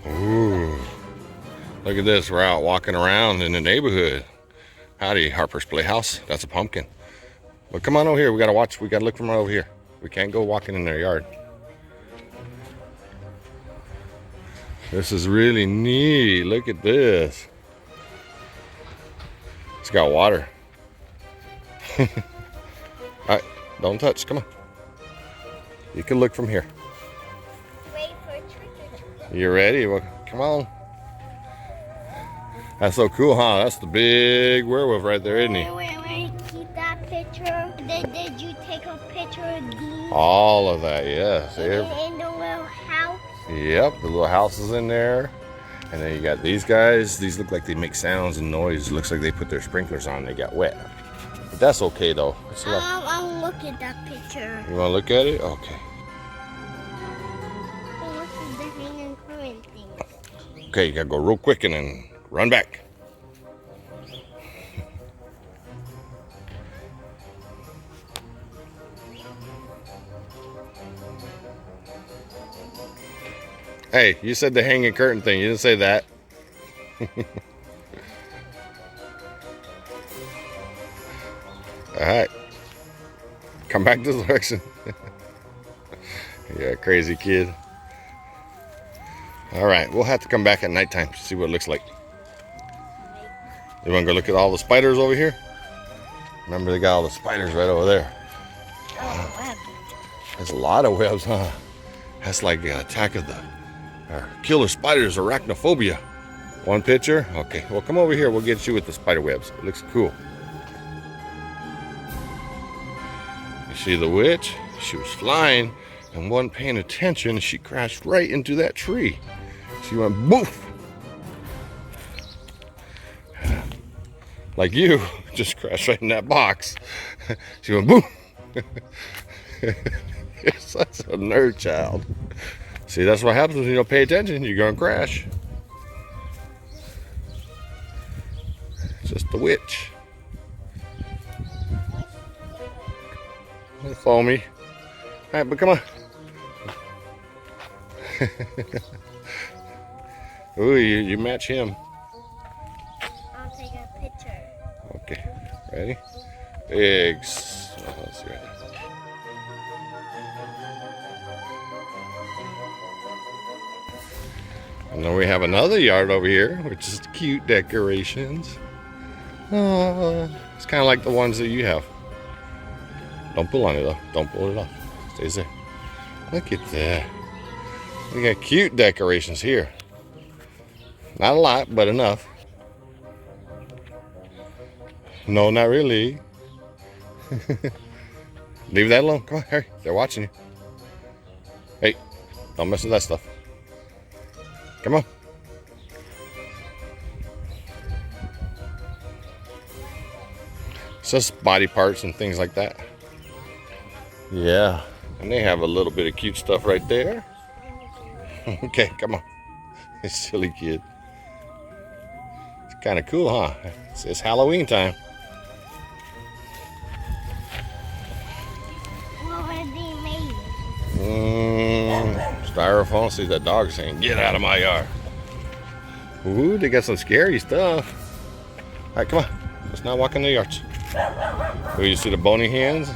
Ooh. Look at this. We're out walking around in the neighborhood. Howdy, Harper's Playhouse. That's a pumpkin. But come on over here. We gotta watch. We gotta look from right over here. We can't go walking in their yard. This is really neat. Look at this. It's got water. All right, don't touch. Come on. You can look from here. Wait for a trick or treat. You ready? Well, come on. That's so cool, huh? That's the big werewolf right there, isn't he? Wait. Keep that picture. Did you take a picture of these? All of that, yes. In the little house? Yep, the little house is in there. And then you got these guys. These look like they make sounds and noise. It looks like they put their sprinklers on. They got wet. But that's okay, though. It's like, I'll look at that picture. you want to look at it? Okay. I'll look at the hanging current thing. Okay, you got to go real quick and then run back. Hey, you said the hanging curtain thing. You didn't say that. All right. Come back this direction. Yeah, crazy kid. All right, we'll have to come back at nighttime to see what it looks like. You want to go look at all the spiders over here? Remember, they got all the spiders right over there. Oh, web. There's a lot of webs, huh? That's like the attack of the killer spiders, arachnophobia. One picture? Okay, well, come over here. We'll get you with the spider webs. It looks cool. You see the witch? She was flying and wasn't paying attention. She crashed right into that tree. She went boof. Like you, just crashed right in that box. She went boom. You're such a nerd child. See, that's what happens when you don't pay attention. You're gonna crash. It's just the witch. Don't follow me. All right, but come on. Ooh, you match him. I'll take a picture. Okay, ready? Eggs. Oh, let's see right there. And then we have another yard over here, which is cute decorations. It's kind of like the ones that you have. Don't pull on it though. Don't pull it off. Stays there. Look at that. We got cute decorations here. Not a lot, but enough. No, not really. Leave that alone. Come on, hurry. They're watching you. Hey, don't mess with that stuff. Come on. It's just body parts and things like that. Yeah, and they have a little bit of cute stuff right there. Okay, come on. Silly kid. It's kind of cool, huh? It's Halloween time. What were they made? Styrofoam. See that dog saying, "Get out of my yard." Ooh, they got some scary stuff. All right, come on. Let's not walk in the yards. Oh, you see the bony hands?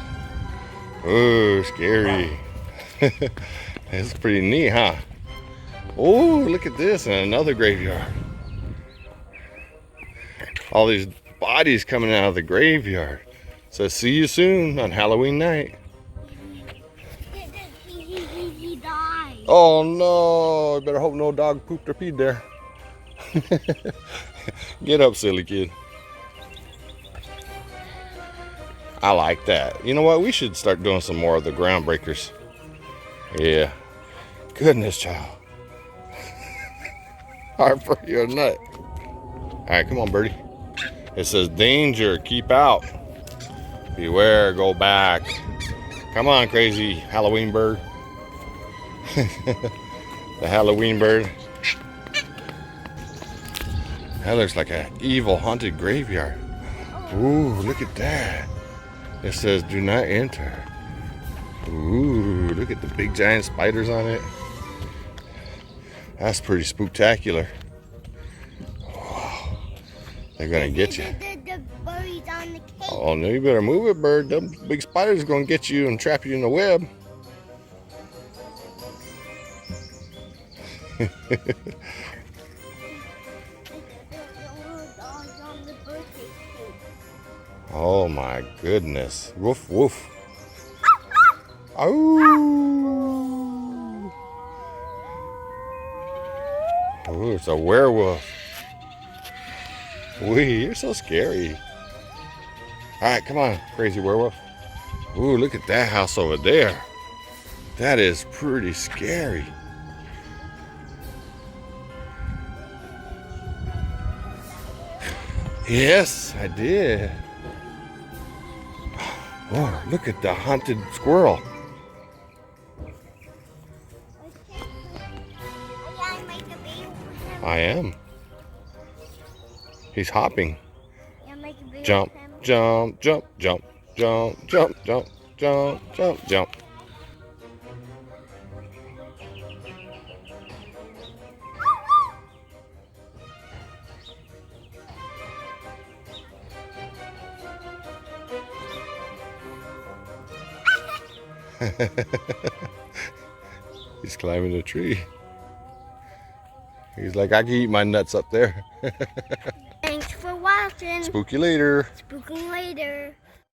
Ooh, scary. It's pretty neat, huh? Oh, look at this, and another graveyard. All these bodies coming out of the graveyard. So see you soon on Halloween night. He died. Oh no, I better hope no dog pooped or peed there. Get up, silly kid. I like that. You know what? We should start doing some more of the groundbreakers. Yeah. Goodness, child. Harper, you're a nut. All right, come on, birdie. It says danger, keep out. Beware, go back. Come on, crazy Halloween bird. The Halloween bird. That looks like an evil haunted graveyard. Ooh, look at that. It says do not enter. Ooh, look at the big giant spiders on it. That's pretty spooktacular. Wow. They're gonna get you. The bird's on the cake. Oh no, you better move it, bird. Them big spiders are gonna get you and trap you in the web. Oh my goodness. Woof woof. Oh. Oh, it's a werewolf. Wee, you're so scary. Alright, come on, crazy werewolf. Ooh, look at that house over there. That is pretty scary. Yes, I did. Oh, look at the haunted squirrel. I am. He's hopping. Jump, jump, jump, jump, jump, jump, jump, jump, jump, jump. He's climbing a tree. He's like, I can eat my nuts up there. Thanks for watching. Spook you later. Spook 'em later.